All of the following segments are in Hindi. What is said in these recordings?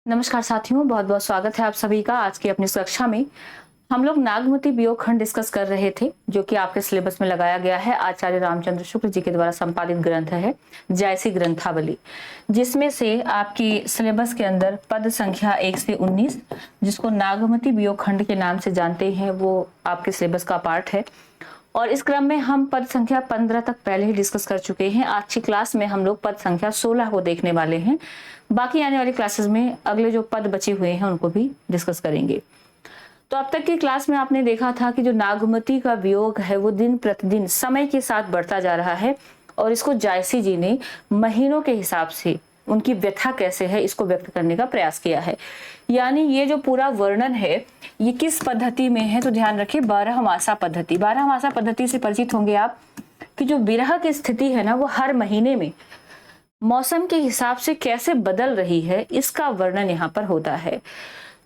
नमस्कार साथियों, बहुत बहुत स्वागत है आप सभी का। आज की अपनी इस कक्षा में हम लोग नागमती वियोग खंड डिस्कस कर रहे थे, जो कि आपके सिलेबस में लगाया गया है। आचार्य रामचंद्र शुक्ल जी के द्वारा संपादित ग्रंथ है जायसी ग्रंथावली, जिसमें से आपकी सिलेबस के अंदर पद संख्या 1 से 19, जिसको नागमती वियोग खंड के नाम से जानते हैं, वो आपके सिलेबस का पार्ट है। और इस क्रम में हम पद संख्या 15 तक पहले ही डिस्कस कर चुके हैं। आज की क्लास में हम लोग पद संख्या 16 को देखने वाले हैं। बाकी आने वाली क्लासेस में अगले जो पद बचे हुए हैं उनको भी डिस्कस करेंगे। तो अब तक की क्लास में आपने देखा था कि जो नागमती का वियोग है वो दिन प्रतिदिन समय के साथ बढ़ता जा रहा है, और इसको जायसी जी ने महीनों के हिसाब से उनकी व्यथा कैसे है इसको व्यक्त करने का प्रयास किया है। यानी ये जो पूरा वर्णन है ये किस पद्धति में है, तो ध्यान रखिए 12 मासा पद्धति। 12 मासा पद्धति से परिचित होंगे आप कि जो विरह की स्थिति है ना, वो हर महीने में मौसम के हिसाब से कैसे बदल रही है, इसका वर्णन यहाँ पर होता है।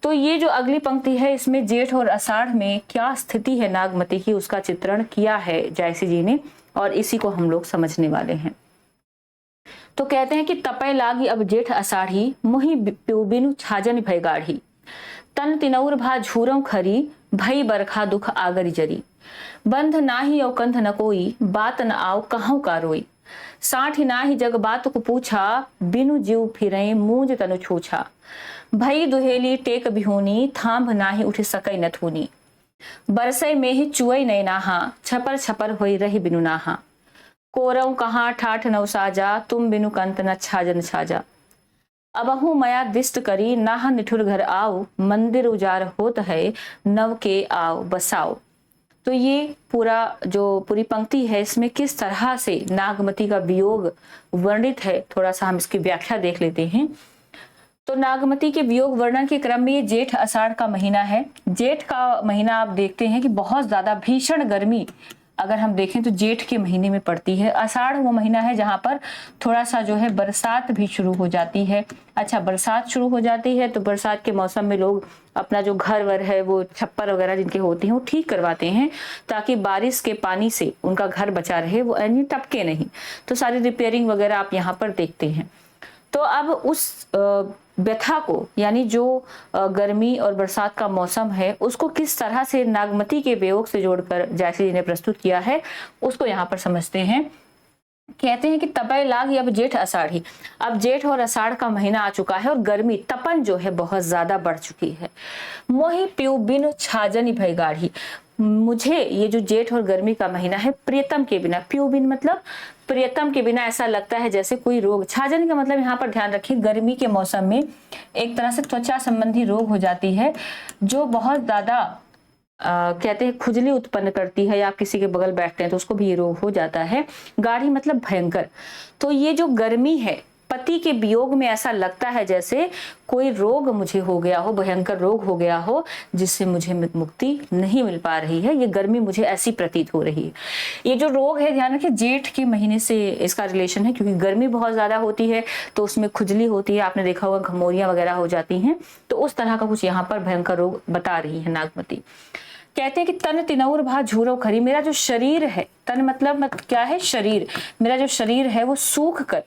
तो ये जो अगली पंक्ति है, इसमें जेठ और आषाढ़ में क्या स्थिति है नागमती की, उसका चित्रण किया है जायसी जी ने, और इसी को हम लोग समझने वाले हैं। तो कहते हैं कि तपय लागी अब जेठ आषाढ़ी, मुहि बिनु छाजन भय गाढ़ी, तन तिनौर भा झूरों खरी, भई बरखा दुख आगरी जरी, बंध नाही और कंध न कोई, बात न आओ कहूं का रोई, साठ नाही जग बात को पूछा, बिनु जीव फिरे मूंज तनु छूछा, भई दुहेली टेक बिहोनी, थांभ नाही उठ सकई नथुनी, बरसई में ही चुअई नई नाहा, छपर छपर होई रही बिनु नाहा, कोरऊ कहाँ ठाठ नव साजा, तुम बिनु कंत न छाजन छाजा, अबहु मया दिष्ट करी, नाह निठुर घर आओ, मंदिर उजार होत है, नव के आओ बसाओ। तो ये पूरी पंक्ति है, इसमें किस तरह से नागमती का वियोग वर्णित है, थोड़ा सा हम इसकी व्याख्या देख लेते हैं। तो नागमती के वियोग वर्णन के क्रम में ये जेठ आषाढ़ का महीना है। जेठ का महीना आप देखते हैं कि बहुत ज्यादा भीषण गर्मी अगर हम देखें तो जेठ के महीने में पड़ती है। आषाढ़ वो महीना है जहां पर थोड़ा सा जो है बरसात भी शुरू हो जाती है। अच्छा, बरसात शुरू हो जाती है तो बरसात के मौसम में लोग अपना जो घर वर है, वो छप्पर वगैरह जिनके होते हैं वो ठीक करवाते हैं, ताकि बारिश के पानी से उनका घर बचा रहे, वो यानी टपके नहीं। तो सारी रिपेयरिंग वगैरह आप यहाँ पर देखते हैं। तो अब उस व्यथा को, यानी जो गर्मी और बरसात का मौसम है, उसको किस तरह से नागमती के वियोग से जोड़कर जायसी जी ने प्रस्तुत किया है, उसको यहाँ पर समझते हैं। कहते हैं कि तपय लागी अब जेठ आषाढ़ी। अब जेठ और आषाढ़ का महीना आ चुका है और गर्मी तपन जो है बहुत ज्यादा बढ़ चुकी है। मोहि प्यू बिनु छाजनी भय गाढ़ी, मुझे ये जो जेठ और गर्मी का महीना है, प्रियतम के बिना, प्यू बिन मतलब प्रियतम के बिना ऐसा लगता है जैसे कोई रोग। छाजन का मतलब यहाँ पर ध्यान रखिए, गर्मी के मौसम में एक तरह से त्वचा संबंधी रोग हो जाती है, जो बहुत ज्यादा कहते हैं खुजली उत्पन्न करती है, या आप किसी के बगल बैठते हैं तो उसको भी ये रोग हो जाता है। गाढ़ी मतलब भयंकर। तो ये जो गर्मी है, पति के वियोग में ऐसा लगता है जैसे कोई रोग मुझे हो गया हो, भयंकर रोग हो गया हो, जिससे मुझे मुक्ति नहीं मिल पा रही है। ये गर्मी मुझे ऐसी प्रतीत हो रही है। ये जो रोग है, ध्यान रखिए जेठ के महीने से इसका रिलेशन है, क्योंकि गर्मी बहुत ज्यादा होती है तो उसमें खुजली होती है, आपने देखा होगा घमौरियां वगैरह हो जाती हैं। तो उस तरह का कुछ यहाँ पर भयंकर रोग बता रही है नागमती। कहते हैं कि तन तिनौर भा झूरो खरी, मेरा जो शरीर है, तन मतलब क्या है, शरीर, मेरा जो शरीर है वो सूख कर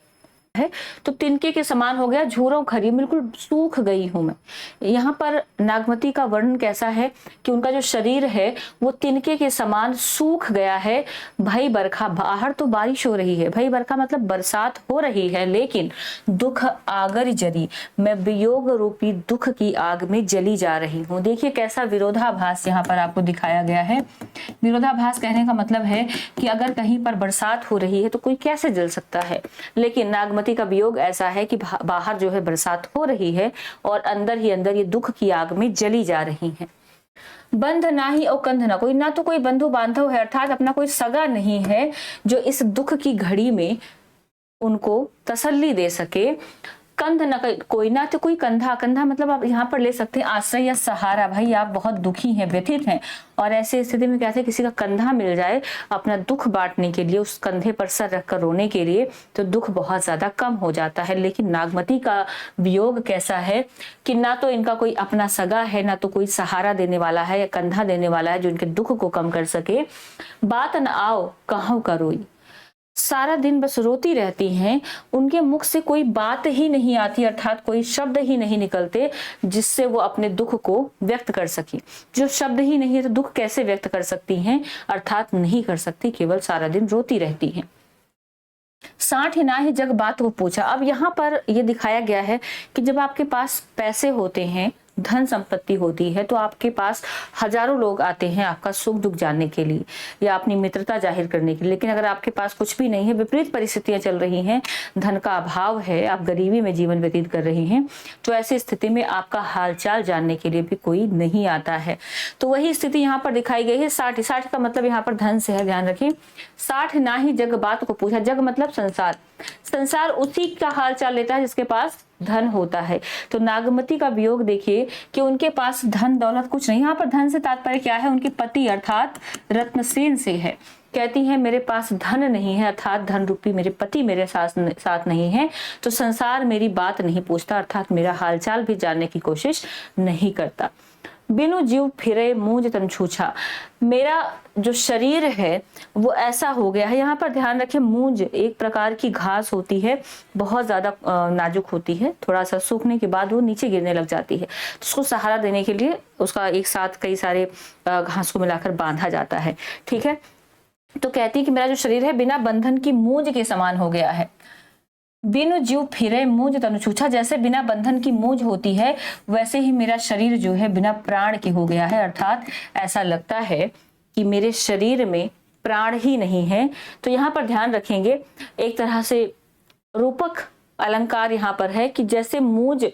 है, तो तिनके के समान हो गया, झूरों खरी, बिल्कुल सूख गई हूं मैं। यहाँ पर नागमती का वर्णन कैसा है कि उनका जो शरीर है वो तिनके के समान सूख गया है। भई बरखा, बाहर तो बारिश हो रही है, भई बरखा मतलब बरसात हो रही है, लेकिन दुख आगर जरी, मैं वियोग रूपी दुख की आग में जली जा रही हूँ। देखिए कैसा विरोधाभास यहाँ पर आपको दिखाया गया है। विरोधाभास कहने का मतलब है कि अगर कहीं पर बरसात हो रही है तो कोई कैसे जल सकता है, लेकिन नागमती का वियोग ऐसा है कि बाहर जो है बरसात हो रही है और अंदर ही अंदर ये दुख की आग में जली जा रही है। बंध नाही और कंध ना कोई, ना तो कोई बंधु बांधव है, अर्थात अपना कोई सगा नहीं है जो इस दुख की घड़ी में उनको तसल्ली दे सके। कंध न कोई, ना तो कोई कंधा, कंधा मतलब आप यहाँ पर ले सकते हैं आश्रय या सहारा। भाई आप बहुत दुखी हैं, व्यथित हैं, और ऐसे स्थिति में कहते हैं किसी का कंधा मिल जाए अपना दुख बांटने के लिए, उस कंधे पर सर रखकर रोने के लिए, तो दुख बहुत ज्यादा कम हो जाता है। लेकिन नागमती का वियोग कैसा है कि ना तो इनका कोई अपना सगा है, ना तो कोई सहारा देने वाला है या कंधा देने वाला है जो इनके दुख को कम कर सके। बात न आओ कहूं का रोई, सारा दिन बस रोती रहती हैं, उनके मुख से कोई बात ही नहीं आती, अर्थात कोई शब्द ही नहीं निकलते जिससे वो अपने दुख को व्यक्त कर सकी। जो शब्द ही नहीं है तो दुख कैसे व्यक्त कर सकती हैं, अर्थात नहीं कर सकती, केवल सारा दिन रोती रहती हैं। 60 ना ही जग बात वो पूछा। अब यहाँ पर ये दिखाया गया है कि जब आपके पास पैसे होते हैं, धन संपत्ति होती है, तो आपके पास हजारों लोग आते हैं आपका सुख दुख जानने के लिए या अपनी मित्रता जाहिर करने के लिए। लेकिन अगर आपके पास कुछ भी नहीं है, विपरीत परिस्थितियां चल रही हैं, धन का अभाव है, आप गरीबी में जीवन व्यतीत कर रहे हैं, तो ऐसी स्थिति में आपका हालचाल जानने के लिए भी कोई नहीं आता है। तो वही स्थिति यहाँ पर दिखाई गई है। 60 का मतलब यहाँ पर धन से है, ध्यान रखें। 60 ना ही जग बात को पूछा। जग मतलब संसार, संसार उसी का हाल चाल लेता है जिसके पास धन होता है। तो नागमती का वियोग देखिए कि उनके पास धन दौलत कुछ नहीं। यहाँ पर धन से तात्पर्य क्या है, उनके पति अर्थात रत्नसेन से है। कहती है मेरे पास धन नहीं है, अर्थात धन रूपी मेरे पति मेरे साथ नहीं है, तो संसार मेरी बात नहीं पूछता, अर्थात मेरा हालचाल भी जानने की कोशिश नहीं करता। बिनु जीव फिरे मूंज तन छूछा। मेरा जो शरीर है वो ऐसा हो गया है। यहाँ पर ध्यान रखें, मूंज एक प्रकार की घास होती है, बहुत ज्यादा नाजुक होती है, थोड़ा सा सूखने के बाद वो नीचे गिरने लग जाती है, तो उसको सहारा देने के लिए उसका एक साथ कई सारे घास को मिलाकर बांधा जाता है। ठीक है, तो कहती है कि मेरा जो शरीर है बिना बंधन की मूंज के समान हो गया है। बिनु जीव फिरे मूंज तनु छूछा। जैसे बिना बंधन की मूंज होती है, वैसे ही मेरा शरीर जो है बिना प्राण के हो गया है, अर्थात ऐसा लगता है कि मेरे शरीर में प्राण ही नहीं है। तो यहाँ पर ध्यान रखेंगे, एक तरह से रूपक अलंकार यहाँ पर है कि जैसे मूंज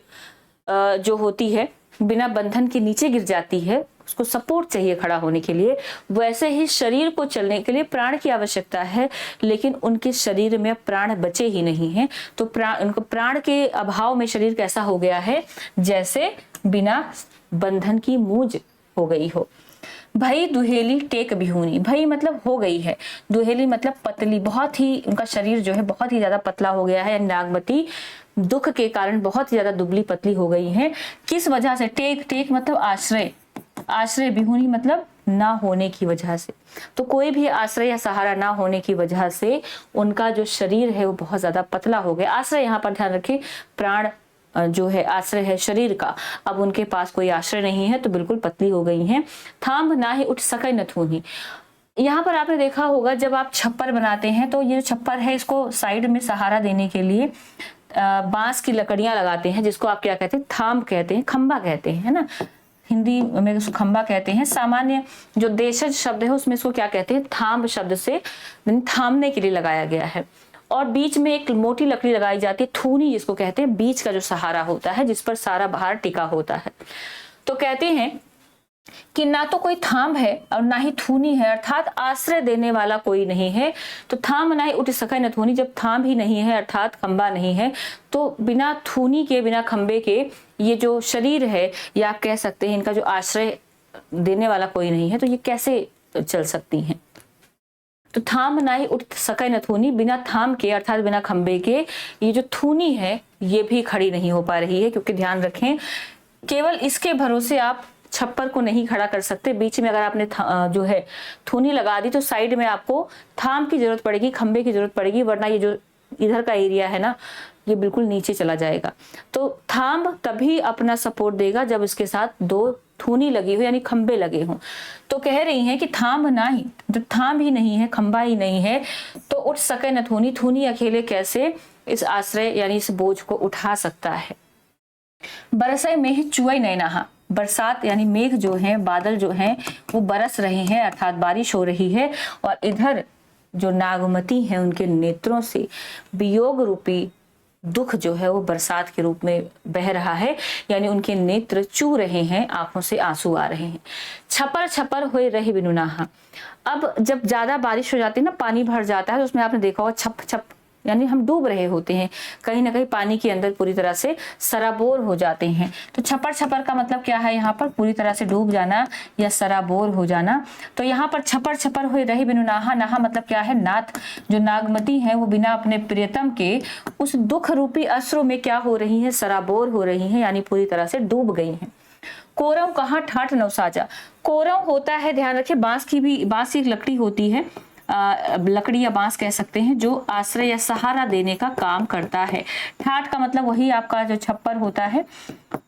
जो होती है बिना बंधन के नीचे गिर जाती है, उसको सपोर्ट चाहिए खड़ा होने के लिए, वैसे ही शरीर को चलने के लिए प्राण की आवश्यकता है, लेकिन उनके शरीर में प्राण बचे ही नहीं है। तो उनको प्राण के अभाव में शरीर कैसा हो गया है, जैसे बिना बंधन की मूंज हो गई हो। भई दुहेली टेक बिहूनी। भई मतलब हो गई है, दुहेली मतलब पतली, बहुत ही उनका शरीर जो है बहुत ही ज्यादा पतला हो गया है। नागमती दुख के कारण बहुत ही ज्यादा दुबली पतली हो गई है। किस वजह से? टेक मतलब आश्रय, आश्रय बिहूनी मतलब ना होने की वजह से। तो कोई भी आश्रय या सहारा ना होने की वजह से उनका जो शरीर है वो बहुत ज्यादा पतला हो गया। आश्रय यहाँ पर ध्यान रखें, प्राण जो है आश्रय है शरीर का, अब उनके पास कोई आश्रय नहीं है तो बिल्कुल पतली हो गई हैं। थाम ना ही उठ सके न थूनी। यहाँ पर आपने देखा होगा जब आप छप्पर बनाते हैं तो ये जो छप्पर है इसको साइड में सहारा देने के लिए बांस की लकड़ियां लगाते हैं, जिसको आप क्या कहते हैं, थाम कहते हैं, खंबा कहते हैं, है ना, हिंदी में इसको खंबा कहते हैं। सामान्य जो देशज शब्द है उसमें इसको क्या कहते हैं, थाम शब्द से थामने के लिए लगाया गया है। और बीच में एक मोटी लकड़ी लगाई जाती है, थूनी जिसको कहते हैं, बीच का जो सहारा होता है जिस पर सारा भार टिका होता है। तो कहते हैं कि ना तो कोई थाम है और ना ही थूनी है, अर्थात आश्रय देने वाला कोई नहीं है। तो थाम ना ही उठ सके न थूनी, जब थाम ही नहीं है अर्थात खंबा नहीं है, तो बिना थूनी के बिना खंबे के ये जो शरीर है या आप कह सकते हैं इनका जो आश्रय देने वाला कोई नहीं है, तो ये कैसे चल सकती हैं। तो थाम ना ही उठ सके न थूनी, बिना थाम के अर्थात बिना खंबे के ये जो थूनी है ये भी खड़ी नहीं हो पा रही है। क्योंकि ध्यान रखें, केवल इसके भरोसे आप छप्पर को नहीं खड़ा कर सकते। बीच में अगर आपने जो है थूनी लगा दी तो साइड में आपको थाम की जरूरत पड़ेगी, खंबे की जरूरत पड़ेगी, वरना ये जो इधर का एरिया है ना ये बिल्कुल नीचे चला जाएगा। तो थाम तभी अपना सपोर्ट देगा जब इसके साथ दो थूनी लगी हो यानी खंबे लगे हों। तो कह रही हैं कि थाम ना ही, जब थाम ही नहीं है, खंबा ही नहीं है, तो उठ सके न थूनी, थूनी अकेले कैसे इस आश्रय यानी इस बोझ को उठा सकता है। बरसाई में चुआई नहीं नहा, बरसात यानी मेघ जो है, बादल जो हैं वो बरस रहे हैं अर्थात बारिश हो रही है, और इधर जो नागमती हैं उनके नेत्रों से वियोग रूपी दुख जो है वो बरसात के रूप में बह रहा है, यानी उनके नेत्र चू रहे हैं, आंखों से आंसू आ रहे हैं। छपर छपर हुए रहे बिनु नहा। अब जब ज्यादा बारिश हो जाती है ना, पानी भर जाता है, तो उसमें आपने देखा होगा छप छप यानी हम डूब रहे होते हैं, कहीं ना कहीं पानी के अंदर पूरी तरह से सराबोर हो जाते हैं। तो छपर छपर का मतलब क्या है, यहाँ पर पूरी तरह से डूब जाना या सराबोर हो जाना। तो यहाँ पर छपर छपर हुए रही बिनु नहा, नहा मतलब क्या है, नाथ। जो नागमती है वो बिना अपने प्रियतम के उस दुख रूपी अश्रु में क्या हो रही है, सराबोर हो रही है, यानी पूरी तरह से डूब गई है। कोरव कहाँ ठाठ नवसाजा। कोरव होता है, ध्यान रखिए, बांस की एक लकड़ी होती है, लकड़ी या बांस कह सकते हैं, जो आश्रय या सहारा देने का काम करता है। ठाठ का मतलब वही आपका जो छप्पर होता है।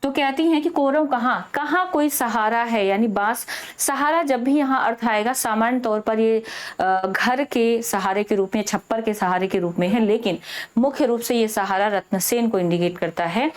तो कहती हैं कि कौरव कहाँ कहाँ कोई सहारा है, यानी बांस सहारा जब भी यहाँ अर्थ आएगा सामान्य तौर पर ये घर के सहारे के रूप में, छप्पर के सहारे के रूप में है, लेकिन मुख्य रूप से ये सहारा रत्नसेन को इंडिकेट करता है।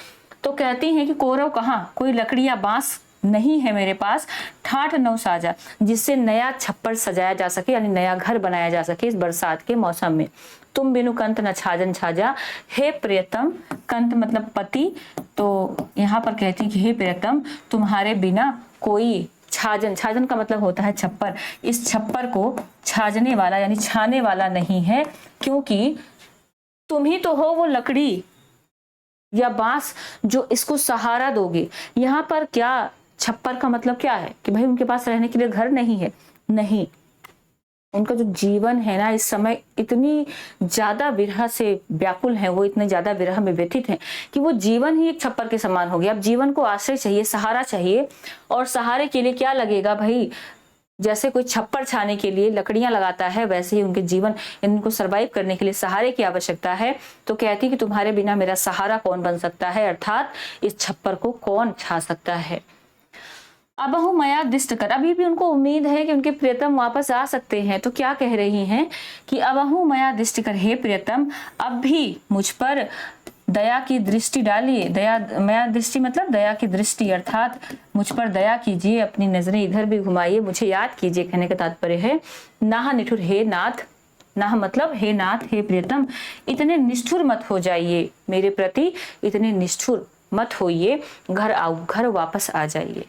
तो कहती हैं कि कौरव कहाँ, कोई लकड़ी या बांस नहीं है मेरे पास, ठाठ नव साजा, जिससे नया छप्पर सजाया जा सके, यानी नया घर बनाया जा सके इस बरसात के मौसम में। तुम बिनु कंत न छाजन छाजा, हे प्रियतम, कंत मतलब पति, तो यहाँ पर कहती कि हे प्रियतम तुम्हारे बिना कोई छाजन, छाजन का मतलब होता है छप्पर, इस छप्पर को छाजने वाला यानी छाने वाला नहीं है, क्योंकि तुम ही तो हो वो लकड़ी या बांस जो इसको सहारा दोगे। यहाँ पर क्या छप्पर का मतलब क्या है कि भाई उनके पास रहने के लिए घर नहीं है, नहीं, उनका जो जीवन है ना इस समय इतनी ज्यादा विरह से व्याकुल है, वो इतने ज्यादा विरह में व्यथित हैं कि वो जीवन ही एक छप्पर के समान हो गया। अब जीवन को आश्रय चाहिए, सहारा चाहिए, और सहारे के लिए क्या लगेगा भाई, जैसे कोई छप्पर छाने के लिए लकड़ियां लगाता है, वैसे ही उनके जीवन, इनको सरवाइव करने के लिए सहारे की आवश्यकता है। तो कहती कि तुम्हारे बिना मेरा सहारा कौन बन सकता है, अर्थात इस छप्पर को कौन छा सकता है। अबहु मया दिष्ट कर, अभी भी उनको उम्मीद है कि उनके प्रियतम वापस आ सकते हैं। तो क्या कह रही हैं कि अबहु मया दिष्ट कर, हे प्रियतम अब भी मुझ पर दया की दृष्टि डालिए। दया, मया दृष्टि मतलब दया की दृष्टि, अर्थात मुझ पर दया कीजिए, अपनी नजरें इधर भी घुमाइए, मुझे याद कीजिए, कहने का तात्पर्य है। नाह निठुर, हे नाथ, नाह मतलब हे नाथ, हे प्रियतम इतने निष्ठुर मत हो जाइए मेरे प्रति, इतने निष्ठुर मत होइए, घर आओ, घर वापस आ जाइए।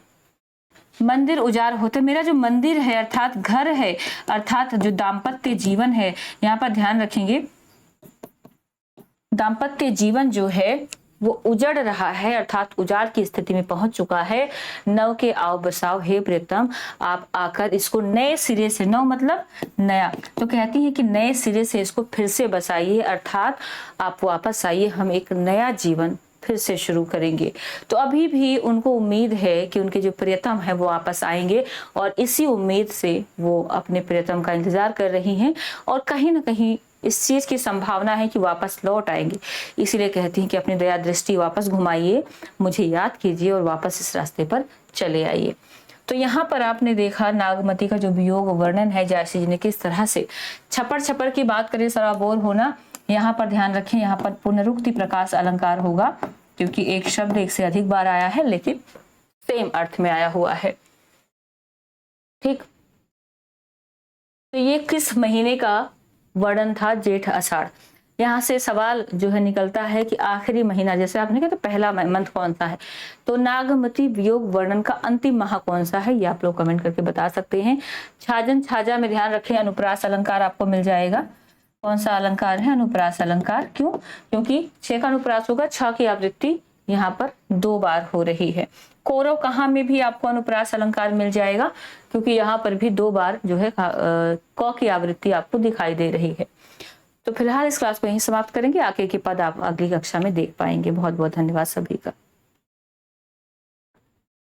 मंदिर उजाड़ होते, मेरा जो मंदिर है अर्थात घर है, अर्थात जो दाम्पत्य जीवन है, यहाँ पर ध्यान रखेंगे, दाम्पत्य जीवन जो है वो उजड़ रहा है, अर्थात उजाड़ की स्थिति में पहुंच चुका है। नव के आओ बसाओ, हे प्रियतम आप आकर इसको नए सिरे से, नव मतलब नया, तो कहती है कि नए सिरे से इसको फिर से बसाइए, अर्थात आप वापस आइए, हम एक नया जीवन फिर से शुरू करेंगे। तो अभी भी उनको उम्मीद है कि उनके जो प्रियतम है वो वापस आएंगे, और इसी उम्मीद से वो अपने प्रियतम का इंतजार कर रही हैं, और कहीं ना कहीं इस चीज की संभावना है कि वापस लौट आएंगे। इसीलिए कहती हैं कि अपनी दया दृष्टि वापस घुमाइए, मुझे याद कीजिए और वापस इस रास्ते पर चले आइए। तो यहाँ पर आपने देखा नागमती का जो वियोग वर्णन है जयसी जी ने किस तरह से, छप्पर छप्पर की बात करें सराबोर होना, यहाँ पर ध्यान रखें, यहाँ पर पुनरुक्ति प्रकाश अलंकार होगा, क्योंकि एक शब्द एक से अधिक बार आया है लेकिन सेम अर्थ में आया हुआ है। ठीक, तो ये किस महीने का वर्णन था, जेठ आषाढ़। यहाँ से सवाल जो है निकलता है कि आखिरी महीना, जैसे आपने कहा तो पहला मंथ कौन सा है, तो नागमती वियोग वर्णन का अंतिम माह कौन सा है, ये आप लोग कमेंट करके बता सकते हैं। छाजन छाजा में ध्यान रखें, अनुप्रास अलंकार आपको मिल जाएगा। कौन सा अलंकार है, अनुप्रास अलंकार। क्यों, क्योंकि 6 का अनुप्रास होगा, 6 की आवृत्ति यहाँ पर 2 बार हो रही है। कौरव कहाँ में भी आपको अनुप्रास अलंकार मिल जाएगा, क्योंकि यहाँ पर भी 2 बार जो है क की आवृत्ति आपको दिखाई दे रही है। तो फिलहाल इस क्लास को यहीं समाप्त करेंगे, आगे के पद आप अगली कक्षा में देख पाएंगे। बहुत बहुत धन्यवाद सभी का।